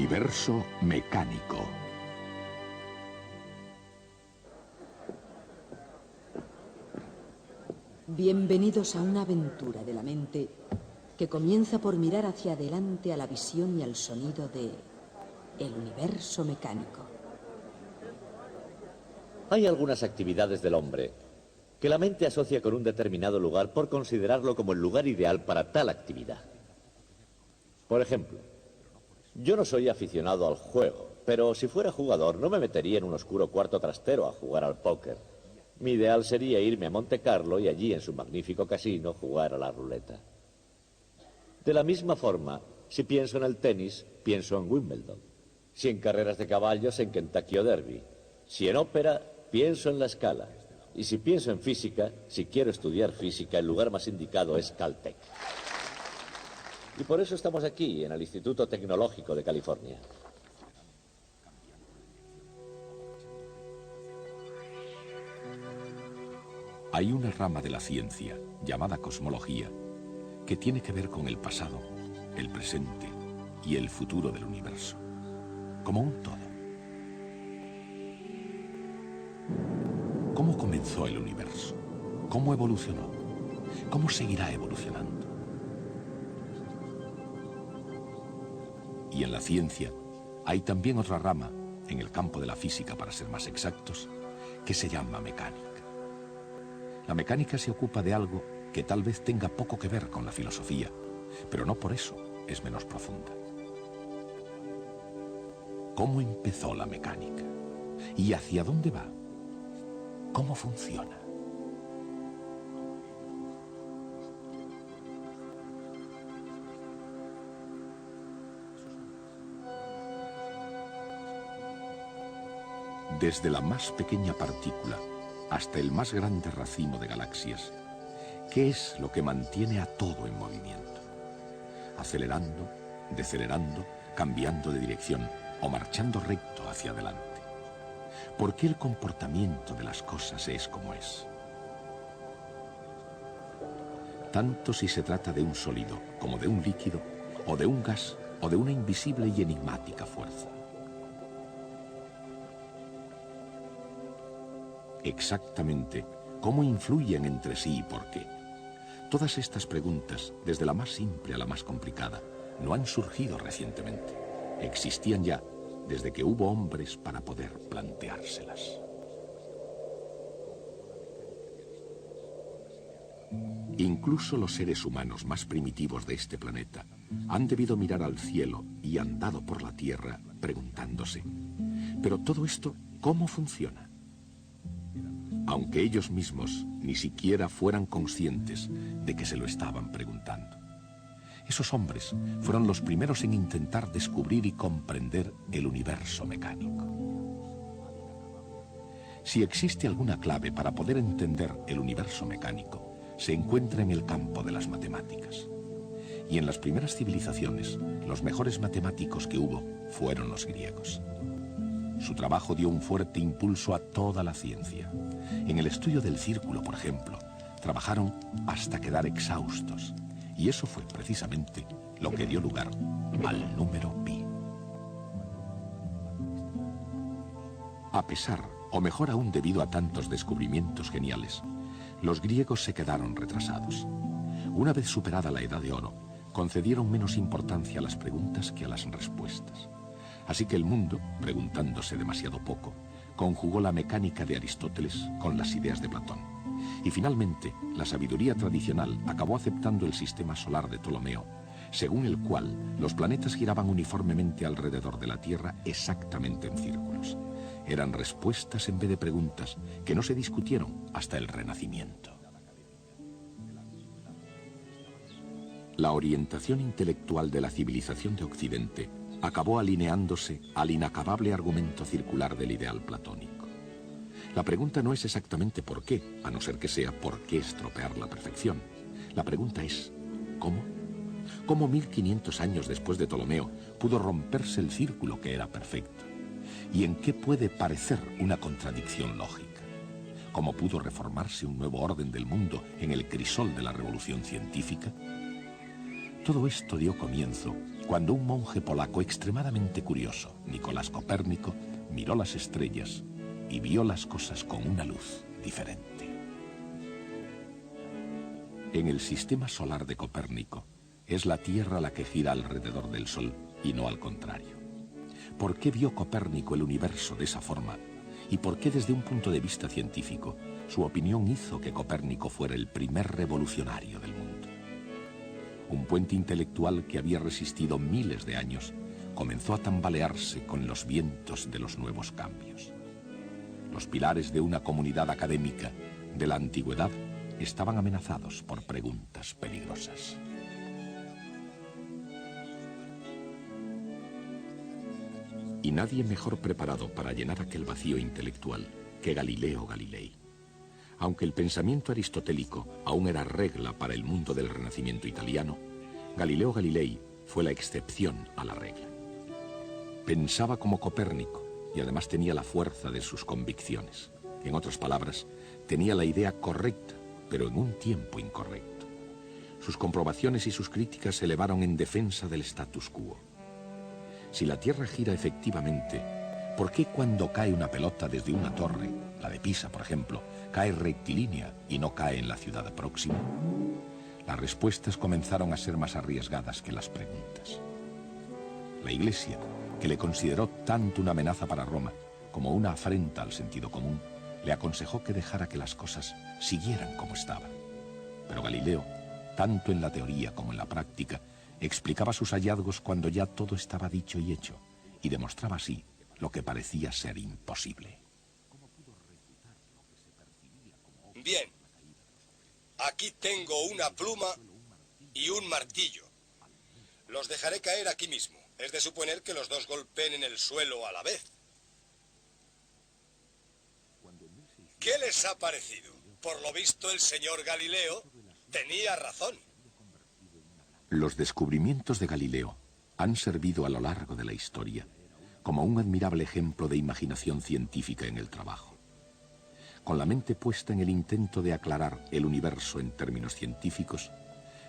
universo mecánico. Bienvenidos a una aventura de la mente que comienza por mirar hacia adelante a la visión y al sonido de el universo mecánico. Hay algunas actividades del hombre que la mente asocia con un determinado lugar por considerarlo como el lugar ideal para tal actividad. Por ejemplo, yo no soy aficionado al juego, pero si fuera jugador no me metería en un oscuro cuarto trastero a jugar al póker. Mi ideal sería irme a Monte Carlo y allí en su magnífico casino jugar a la ruleta. De la misma forma, si pienso en el tenis, pienso en Wimbledon. Si en carreras de caballos, en Kentucky o Derby. Si en ópera, pienso en La Scala. Y si pienso en física, si quiero estudiar física, el lugar más indicado es Caltech. Y por eso estamos aquí, en el Instituto Tecnológico de California. Hay una rama de la ciencia, llamada cosmología, que tiene que ver con el pasado, el presente y el futuro del universo, como un todo. ¿Cómo comenzó el universo? ¿Cómo evolucionó? ¿Cómo seguirá evolucionando? Y en la ciencia hay también otra rama, en el campo de la física para ser más exactos, que se llama mecánica. La mecánica se ocupa de algo que tal vez tenga poco que ver con la filosofía, pero no por eso es menos profunda. ¿Cómo empezó la mecánica? ¿Y hacia dónde va? ¿Cómo funciona? Desde la más pequeña partícula hasta el más grande racimo de galaxias, ¿qué es lo que mantiene a todo en movimiento? Acelerando, decelerando, cambiando de dirección o marchando recto hacia adelante. ¿Por qué el comportamiento de las cosas es como es? Tanto si se trata de un sólido como de un líquido, o de un gas, o de una invisible y enigmática fuerza. Exactamente cómo influyen entre sí y por qué. Todas estas preguntas, desde la más simple a la más complicada, no han surgido recientemente. Existían ya desde que hubo hombres para poder planteárselas. Incluso los seres humanos más primitivos de este planeta han debido mirar al cielo y andado por la tierra preguntándose, ¿pero todo esto cómo funciona? Aunque ellos mismos ni siquiera fueran conscientes de que se lo estaban preguntando. Esos hombres fueron los primeros en intentar descubrir y comprender el universo mecánico. Si existe alguna clave para poder entender el universo mecánico, se encuentra en el campo de las matemáticas. Y en las primeras civilizaciones, los mejores matemáticos que hubo fueron los griegos. Su trabajo dio un fuerte impulso a toda la ciencia. En el estudio del círculo, por ejemplo, trabajaron hasta quedar exhaustos. Y eso fue precisamente lo que dio lugar al número pi. A pesar, o mejor aún debido a tantos descubrimientos geniales, los griegos se quedaron retrasados. Una vez superada la Edad de Oro, concedieron menos importancia a las preguntas que a las respuestas. Así que el mundo, preguntándose demasiado poco, conjugó la mecánica de Aristóteles con las ideas de Platón. Y finalmente, la sabiduría tradicional acabó aceptando el sistema solar de Ptolomeo, según el cual los planetas giraban uniformemente alrededor de la Tierra exactamente en círculos. Eran respuestas en vez de preguntas que no se discutieron hasta el Renacimiento. La orientación intelectual de la civilización de Occidente acabó alineándose al inacabable argumento circular del ideal platónico. La pregunta no es exactamente por qué, a no ser que sea por qué estropear la perfección. La pregunta es, ¿cómo? ¿Cómo 1500 años después de Ptolomeo pudo romperse el círculo que era perfecto? ¿Y en qué puede parecer una contradicción lógica? ¿Cómo pudo reformarse un nuevo orden del mundo en el crisol de la revolución científica? Todo esto dio comienzo cuando un monje polaco extremadamente curioso, Nicolás Copérnico, miró las estrellas y vio las cosas con una luz diferente. En el sistema solar de Copérnico, es la Tierra la que gira alrededor del Sol y no al contrario. ¿Por qué vio Copérnico el universo de esa forma? ¿Y por qué desde un punto de vista científico su opinión hizo que Copérnico fuera el primer revolucionario del mundo? Un puente intelectual que había resistido miles de años comenzó a tambalearse con los vientos de los nuevos cambios. Los pilares de una comunidad académica de la antigüedad estaban amenazados por preguntas peligrosas. Y nadie mejor preparado para llenar aquel vacío intelectual que Galileo Galilei. Aunque el pensamiento aristotélico aún era regla para el mundo del Renacimiento italiano, Galileo Galilei fue la excepción a la regla. Pensaba como Copérnico y además tenía la fuerza de sus convicciones. En otras palabras, tenía la idea correcta, pero en un tiempo incorrecto. Sus comprobaciones y sus críticas se elevaron en defensa del status quo. Si la Tierra gira efectivamente, ¿por qué cuando cae una pelota desde una torre, la de Pisa, por ejemplo, cae rectilínea y no cae en la ciudad próxima? Las respuestas comenzaron a ser más arriesgadas que las preguntas. La Iglesia, que le consideró tanto una amenaza para Roma como una afrenta al sentido común, le aconsejó que dejara que las cosas siguieran como estaban. Pero Galileo, tanto en la teoría como en la práctica, explicaba sus hallazgos cuando ya todo estaba dicho y hecho, y demostraba así lo que parecía ser imposible. Bien, aquí tengo una pluma y un martillo. Los dejaré caer aquí mismo. Es de suponer que los dos golpeen en el suelo a la vez. ¿Qué les ha parecido? Por lo visto, el señor Galileo tenía razón. Los descubrimientos de Galileo han servido a lo largo de la historia como un admirable ejemplo de imaginación científica en el trabajo. Con la mente puesta en el intento de aclarar el universo en términos científicos,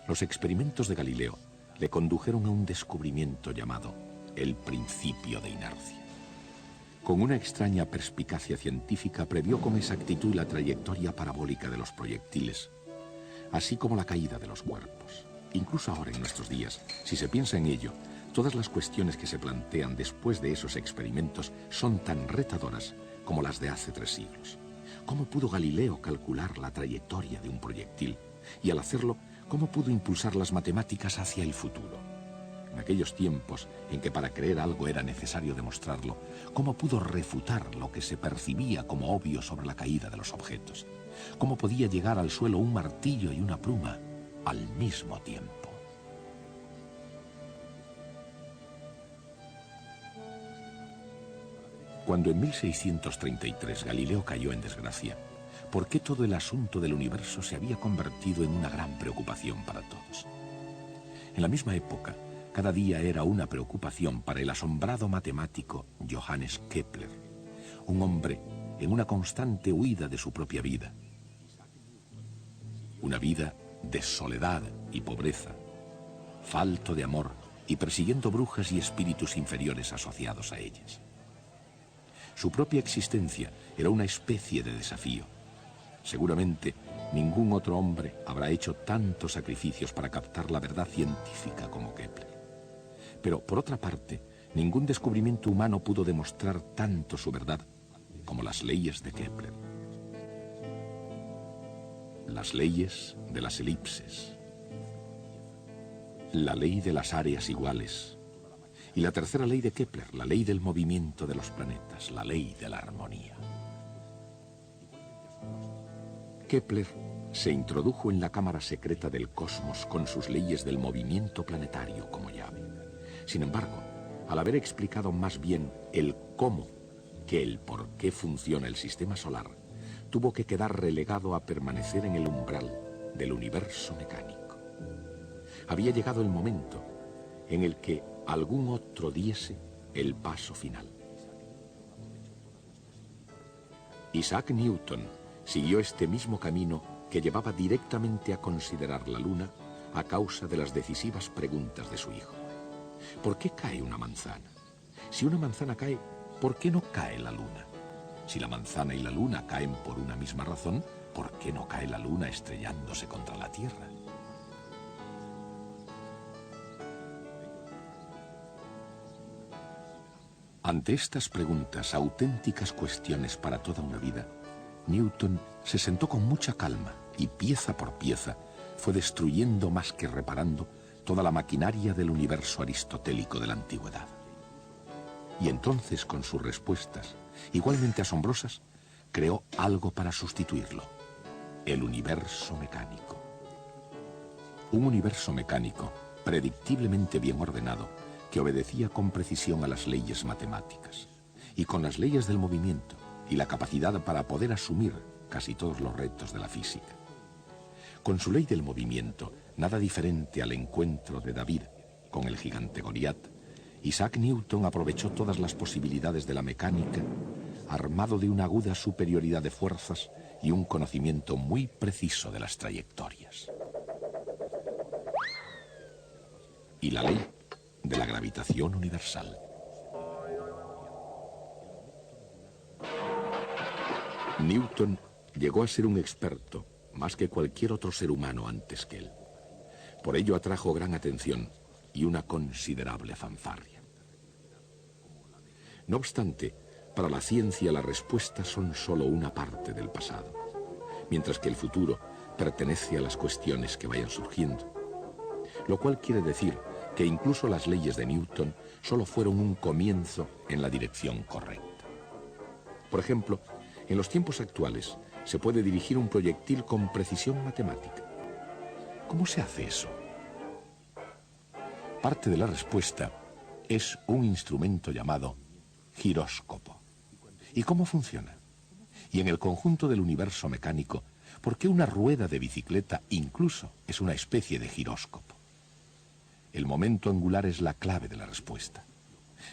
los experimentos de Galileo le condujeron a un descubrimiento llamado el principio de inercia. Con una extraña perspicacia científica previó con exactitud la trayectoria parabólica de los proyectiles, así como la caída de los cuerpos. Incluso ahora en nuestros días, si se piensa en ello, todas las cuestiones que se plantean después de esos experimentos son tan retadoras como las de hace 3 siglos. ¿Cómo pudo Galileo calcular la trayectoria de un proyectil? Y al hacerlo, ¿cómo pudo impulsar las matemáticas hacia el futuro? En aquellos tiempos en que para creer algo era necesario demostrarlo, ¿cómo pudo refutar lo que se percibía como obvio sobre la caída de los objetos? ¿Cómo podía llegar al suelo un martillo y una pluma al mismo tiempo? Cuando en 1633 Galileo cayó en desgracia, ¿por qué todo el asunto del universo se había convertido en una gran preocupación para todos? En la misma época, cada día era una preocupación para el asombrado matemático Johannes Kepler, un hombre en una constante huida de su propia vida. Una vida de soledad y pobreza, falto de amor y persiguiendo brujas y espíritus inferiores asociados a ellas. Su propia existencia era una especie de desafío. Seguramente ningún otro hombre habrá hecho tantos sacrificios para captar la verdad científica como Kepler. Pero, por otra parte, ningún descubrimiento humano pudo demostrar tanto su verdad como las leyes de Kepler. Las leyes de las elipses, la ley de las áreas iguales y la tercera ley de Kepler, la ley del movimiento de los planetas, la ley de la armonía. Kepler se introdujo en la cámara secreta del cosmos con sus leyes del movimiento planetario como llave. Sin embargo, al haber explicado más bien el cómo que el por qué funciona el sistema solar, tuvo que quedar relegado a permanecer en el umbral del universo mecánico. Había llegado el momento en el que algún otro diese el paso final. Isaac Newton siguió este mismo camino que llevaba directamente a considerar la Luna a causa de las decisivas preguntas de su hijo. ¿Por qué cae una manzana? Si una manzana cae, ¿por qué no cae la luna? Si la manzana y la luna caen por una misma razón, ¿por qué no cae la luna estrellándose contra la Tierra? Ante estas preguntas, auténticas cuestiones para toda una vida, Newton se sentó con mucha calma y pieza por pieza fue destruyendo más que reparando toda la maquinaria del universo aristotélico de la antigüedad. Y entonces, con sus respuestas, igualmente asombrosas, creó algo para sustituirlo: el universo mecánico. Un universo mecánico, predictiblemente bien ordenado, que obedecía con precisión a las leyes matemáticas, y con las leyes del movimiento y la capacidad para poder asumir casi todos los retos de la física. Con su ley del movimiento, nada diferente al encuentro de David con el gigante Goliat, Isaac Newton aprovechó todas las posibilidades de la mecánica, armado de una aguda superioridad de fuerzas y un conocimiento muy preciso de las trayectorias. Y la ley de la gravitación universal. Newton llegó a ser un experto, más que cualquier otro ser humano antes que él. Por ello atrajo gran atención y una considerable fanfarria. No obstante, para la ciencia las respuestas son solo una parte del pasado, mientras que el futuro pertenece a las cuestiones que vayan surgiendo. Lo cual quiere decir que incluso las leyes de Newton solo fueron un comienzo en la dirección correcta. Por ejemplo, en los tiempos actuales se puede dirigir un proyectil con precisión matemática. ¿Cómo se hace eso? Parte de la respuesta es un instrumento llamado giróscopo. ¿Y cómo funciona? Y en el conjunto del universo mecánico, ¿por qué una rueda de bicicleta incluso es una especie de giróscopo? El momento angular es la clave de la respuesta.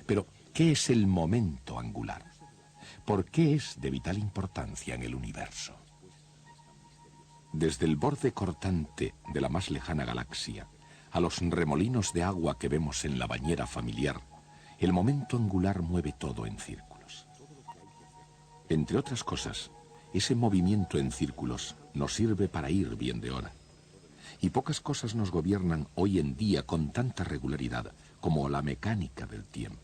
Pero, ¿qué es el momento angular? ¿Por qué es de vital importancia en el universo? Desde el borde cortante de la más lejana galaxia a los remolinos de agua que vemos en la bañera familiar, el momento angular mueve todo en círculos. Entre otras cosas, ese movimiento en círculos nos sirve para ir bien de hora. Y pocas cosas nos gobiernan hoy en día con tanta regularidad como la mecánica del tiempo.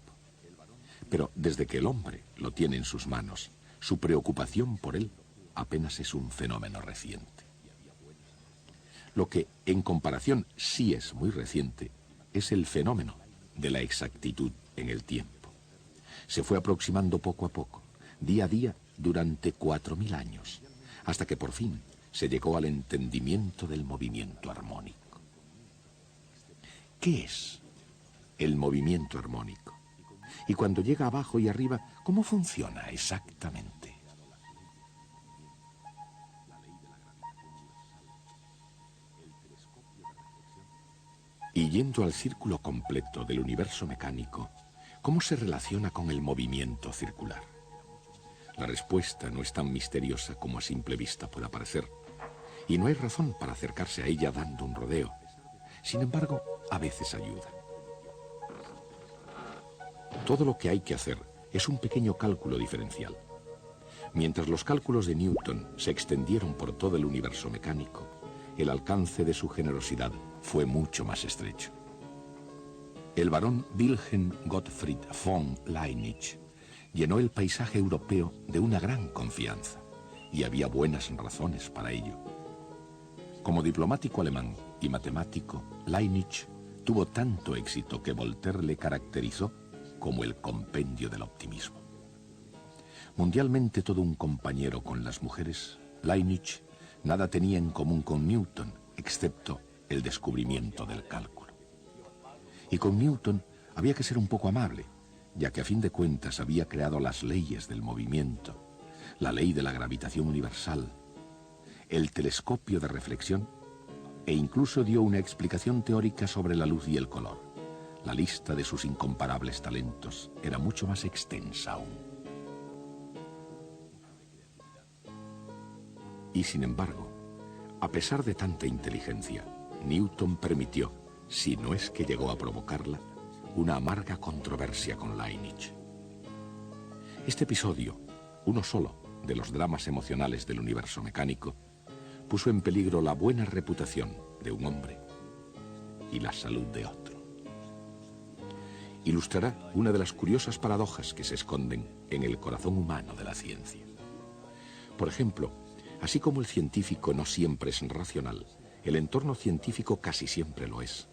Pero desde que el hombre lo tiene en sus manos, su preocupación por él apenas es un fenómeno reciente. Lo que, en comparación, sí es muy reciente, es el fenómeno de la exactitud en el tiempo. Se fue aproximando poco a poco, día a día, durante 4000 años, hasta que por fin se llegó al entendimiento del movimiento armónico. ¿Qué es el movimiento armónico? Y cuando llega abajo y arriba, ¿cómo funciona exactamente? Y yendo al círculo completo del universo mecánico, ¿cómo se relaciona con el movimiento circular? La respuesta no es tan misteriosa como a simple vista pueda parecer, y no hay razón para acercarse a ella dando un rodeo. Sin embargo, a veces ayuda. Todo lo que hay que hacer es un pequeño cálculo diferencial. Mientras los cálculos de Newton se extendieron por todo el universo mecánico, el alcance de su generosidad fue mucho más estrecho. El barón Wilhelm Gottfried von Leibniz llenó el paisaje europeo de una gran confianza, y había buenas razones para ello. Como diplomático alemán y matemático, Leibniz tuvo tanto éxito que Voltaire le caracterizó como el compendio del optimismo. Mundialmente todo un compañero con las mujeres, Leibniz nada tenía en común con Newton, excepto el descubrimiento del cálculo. Y con Newton había que ser un poco amable, ya que a fin de cuentas había creado las leyes del movimiento, la ley de la gravitación universal, el telescopio de reflexión, e incluso dio una explicación teórica sobre la luz y el color. La lista de sus incomparables talentos era mucho más extensa aún. Y sin embargo, a pesar de tanta inteligencia, Newton permitió, si no es que llegó a provocarla, una amarga controversia con Leibniz. Este episodio, uno solo de los dramas emocionales del universo mecánico, puso en peligro la buena reputación de un hombre y la salud de otro. Ilustrará una de las curiosas paradojas que se esconden en el corazón humano de la ciencia. Por ejemplo, así como el científico no siempre es racional, el entorno científico casi siempre lo es.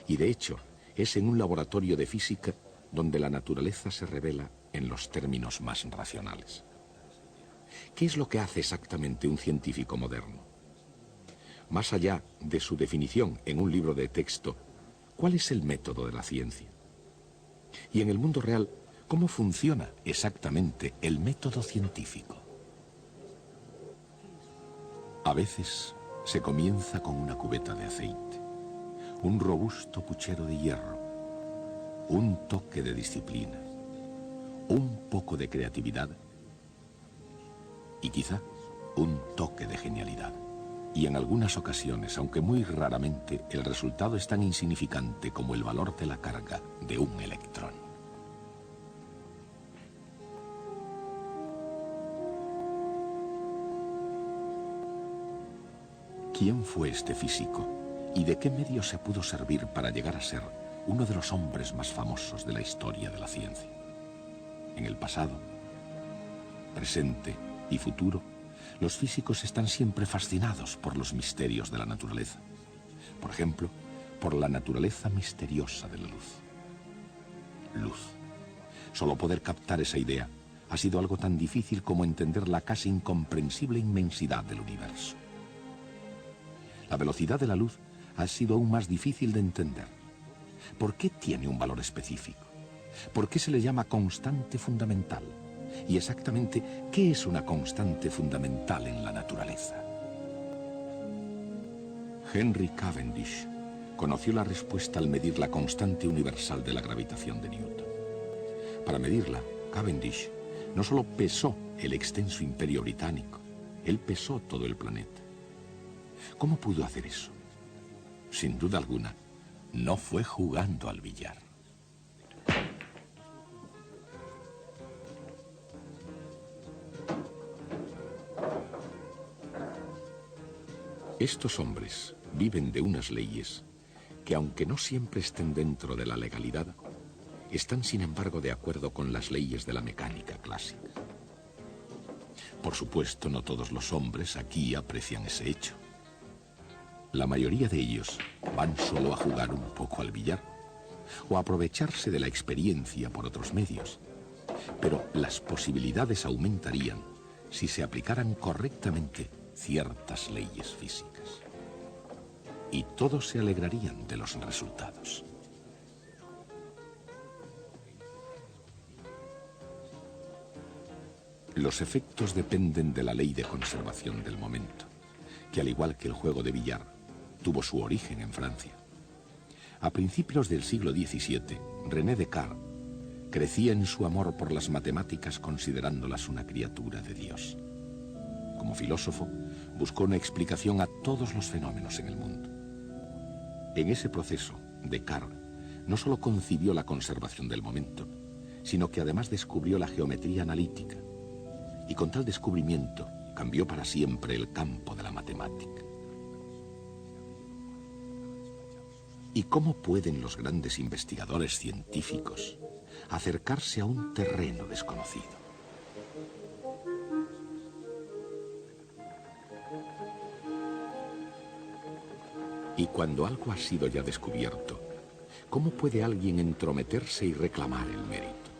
Y de hecho, es en un laboratorio de física donde la naturaleza se revela en los términos más racionales. ¿Qué es lo que hace exactamente un científico moderno? Más allá de su definición en un libro de texto, ¿cuál es el método de la ciencia? Y en el mundo real, ¿cómo funciona exactamente el método científico? A veces se comienza con una cubeta de aceite, un robusto puchero de hierro, un toque de disciplina, un poco de creatividad y quizá un toque de genialidad. Y en algunas ocasiones, aunque muy raramente, el resultado es tan insignificante como el valor de la carga de un electrón. ¿Quién fue este físico y de qué medio se pudo servir para llegar a ser uno de los hombres más famosos de la historia de la ciencia? En el pasado, presente y futuro, los físicos están siempre fascinados por los misterios de la naturaleza. Por ejemplo, por la naturaleza misteriosa de la luz. Luz. Solo poder captar esa idea ha sido algo tan difícil como entender la casi incomprensible inmensidad del universo. La velocidad de la luz ha sido aún más difícil de entender. ¿Por qué tiene un valor específico? ¿Por qué se le llama constante fundamental? Y exactamente, ¿qué es una constante fundamental en la naturaleza? Henry Cavendish conoció la respuesta al medir la constante universal de la gravitación de Newton. Para medirla, Cavendish no solo pesó el extenso imperio británico, él pesó todo el planeta. ¿Cómo pudo hacer eso? Sin duda alguna, no fue jugando al billar. Estos hombres viven de unas leyes que, aunque no siempre estén dentro de la legalidad, están sin embargo de acuerdo con las leyes de la mecánica clásica. Por supuesto, no todos los hombres aquí aprecian ese hecho. La mayoría de ellos van solo a jugar un poco al billar o a aprovecharse de la experiencia por otros medios. Pero las posibilidades aumentarían si se aplicaran correctamente ciertas leyes físicas. Y todos se alegrarían de los resultados. Los efectos dependen de la ley de conservación del momento, que al igual que el juego de billar, tuvo su origen en Francia. A principios del siglo XVII, René Descartes crecía en su amor por las matemáticas considerándolas una criatura de Dios. Como filósofo, buscó una explicación a todos los fenómenos en el mundo. En ese proceso, Descartes no solo concibió la conservación del momento, sino que además descubrió la geometría analítica, y con tal descubrimiento cambió para siempre el campo de la matemática. ¿Y cómo pueden los grandes investigadores científicos acercarse a un terreno desconocido? Y cuando algo ha sido ya descubierto, ¿cómo puede alguien entrometerse y reclamar el mérito?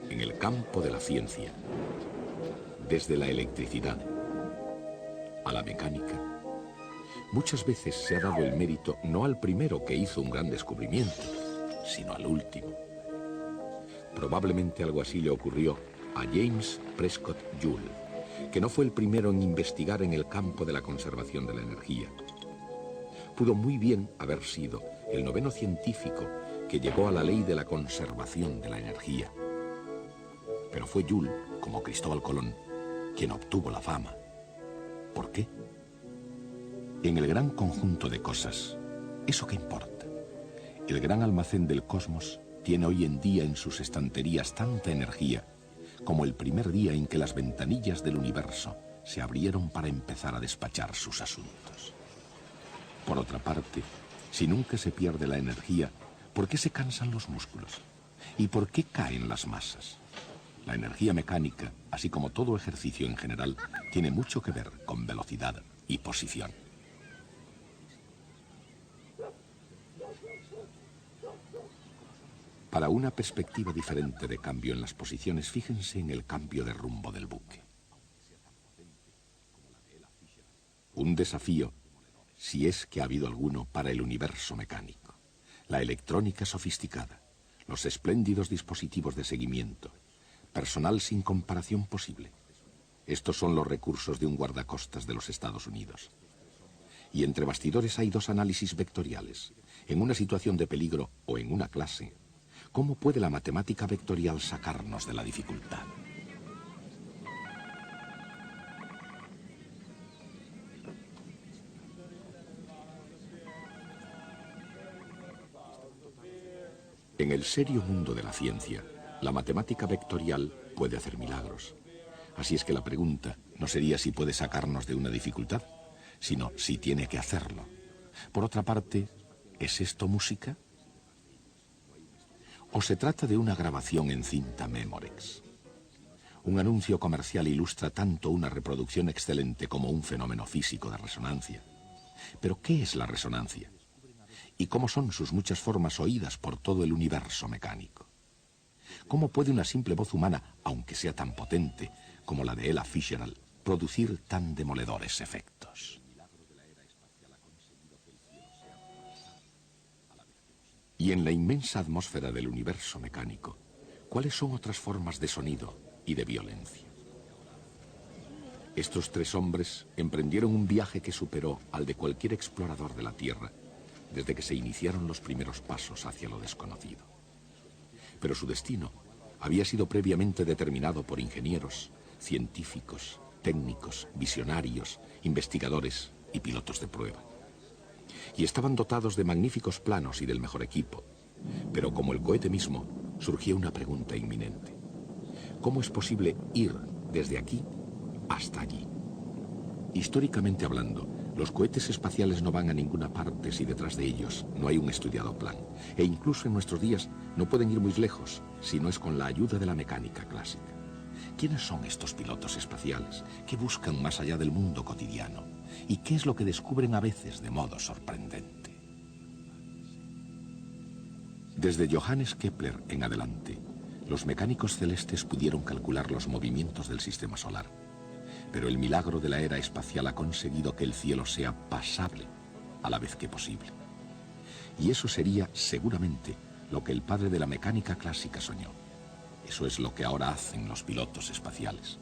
En el campo de la ciencia, desde la electricidad a la mecánica, muchas veces se ha dado el mérito no al primero que hizo un gran descubrimiento, sino al último. Probablemente algo así le ocurrió a James Prescott Joule, que no fue el primero en investigar en el campo de la conservación de la energía. Pudo muy bien haber sido el noveno científico que llegó a la ley de la conservación de la energía. Pero fue Joule, como Cristóbal Colón, quien obtuvo la fama. ¿Por qué? En el gran conjunto de cosas, ¿eso qué importa? El gran almacén del cosmos tiene hoy en día en sus estanterías tanta energía como el primer día en que las ventanillas del universo se abrieron para empezar a despachar sus asuntos. Por otra parte, si nunca se pierde la energía, ¿por qué se cansan los músculos? ¿Y por qué caen las masas? La energía mecánica, así como todo ejercicio en general, tiene mucho que ver con velocidad y posición. Para una perspectiva diferente de cambio en las posiciones, fíjense en el cambio de rumbo del buque. Un desafío, si es que ha habido alguno, para el universo mecánico. La electrónica sofisticada, los espléndidos dispositivos de seguimiento, personal sin comparación posible. Estos son los recursos de un guardacostas de los Estados Unidos. Y entre bastidores hay dos análisis vectoriales. En una situación de peligro o en una clase, ¿cómo puede la matemática vectorial sacarnos de la dificultad? En el serio mundo de la ciencia, la matemática vectorial puede hacer milagros. Así es que la pregunta no sería si puede sacarnos de una dificultad, sino si tiene que hacerlo. Por otra parte, ¿es esto música? ¿O se trata de una grabación en cinta Memorex? Un anuncio comercial ilustra tanto una reproducción excelente como un fenómeno físico de resonancia. ¿Pero qué es la resonancia? ¿Y cómo son sus muchas formas oídas por todo el universo mecánico? ¿Cómo puede una simple voz humana, aunque sea tan potente como la de Ella Fitzgerald, producir tan demoledores efectos? Y en la inmensa atmósfera del universo mecánico, ¿cuáles son otras formas de sonido y de violencia? Estos tres hombres emprendieron un viaje que superó al de cualquier explorador de la Tierra desde que se iniciaron los primeros pasos hacia lo desconocido. Pero su destino había sido previamente determinado por ingenieros, científicos, técnicos, visionarios, investigadores y pilotos de prueba. Y estaban dotados de magníficos planos y del mejor equipo. Pero como el cohete mismo, surgía una pregunta inminente. ¿Cómo es posible ir desde aquí hasta allí? Históricamente hablando, los cohetes espaciales no van a ninguna parte si detrás de ellos no hay un estudiado plan. E incluso en nuestros días no pueden ir muy lejos si no es con la ayuda de la mecánica clásica. ¿Quiénes son estos pilotos espaciales? ¿Qué buscan más allá del mundo cotidiano? ¿Y qué es lo que descubren a veces de modo sorprendente? Desde Johannes Kepler en adelante, los mecánicos celestes pudieron calcular los movimientos del sistema solar. Pero el milagro de la era espacial ha conseguido que el cielo sea pasable a la vez que posible. Y eso sería, seguramente, lo que el padre de la mecánica clásica soñó. Eso es lo que ahora hacen los pilotos espaciales.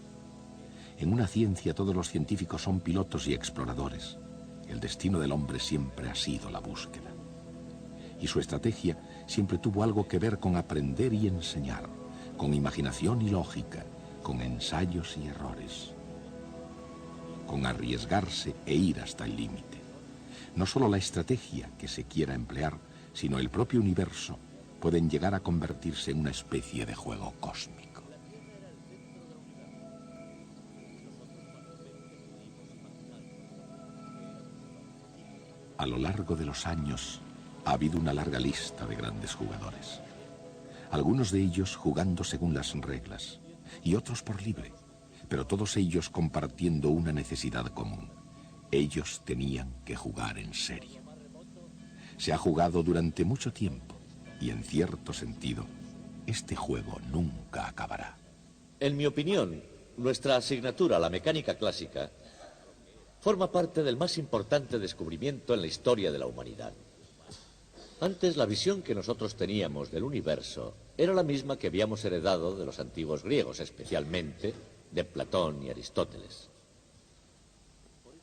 En una ciencia todos los científicos son pilotos y exploradores. El destino del hombre siempre ha sido la búsqueda. Y su estrategia siempre tuvo algo que ver con aprender y enseñar, con imaginación y lógica, con ensayos y errores, con arriesgarse e ir hasta el límite. No solo la estrategia que se quiera emplear, sino el propio universo pueden llegar a convertirse en una especie de juego cósmico. A lo largo de los años ha habido una larga lista de grandes jugadores. Algunos de ellos jugando según las reglas y otros por libre, pero todos ellos compartiendo una necesidad común. Ellos tenían que jugar en serio. Se ha jugado durante mucho tiempo y en cierto sentido, este juego nunca acabará. En mi opinión, nuestra asignatura, la mecánica clásica, forma parte del más importante descubrimiento en la historia de la humanidad. Antes, la visión que nosotros teníamos del universo era la misma que habíamos heredado de los antiguos griegos, especialmente de Platón y Aristóteles.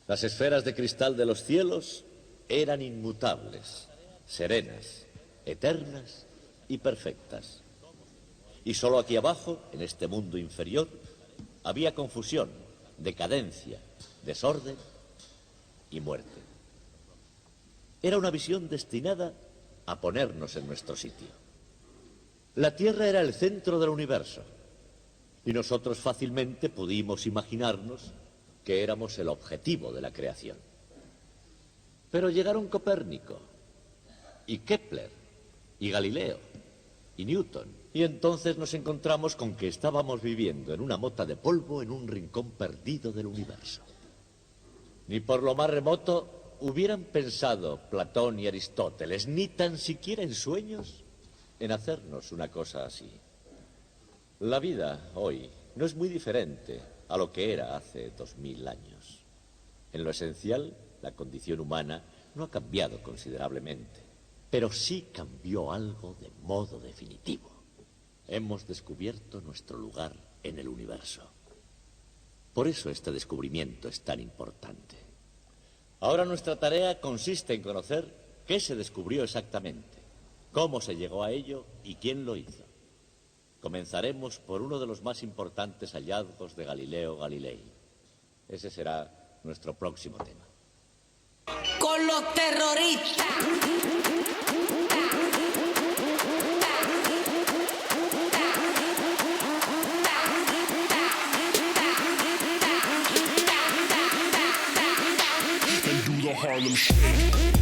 Las esferas de cristal de los cielos eran inmutables, serenas, eternas y perfectas. Y solo aquí abajo, en este mundo inferior, había confusión, decadencia, desorden y muerte. Era una visión destinada a ponernos en nuestro sitio. La Tierra era el centro del universo y nosotros fácilmente pudimos imaginarnos que éramos el objetivo de la creación. Pero llegaron Copérnico y Kepler y Galileo y Newton, y entonces nos encontramos con que estábamos viviendo en una mota de polvo en un rincón perdido del universo. Ni por lo más remoto hubieran pensado Platón y Aristóteles, ni tan siquiera en sueños, en hacernos una cosa así. La vida hoy no es muy diferente a lo que era hace 2000 años. En lo esencial, la condición humana no ha cambiado considerablemente, pero sí cambió algo de modo definitivo. Hemos descubierto nuestro lugar en el universo. Por eso este descubrimiento es tan importante. Ahora nuestra tarea consiste en conocer qué se descubrió exactamente, cómo se llegó a ello y quién lo hizo. Comenzaremos por uno de los más importantes hallazgos de Galileo Galilei. Ese será nuestro próximo tema. Con los terroristas. Harlem Shake.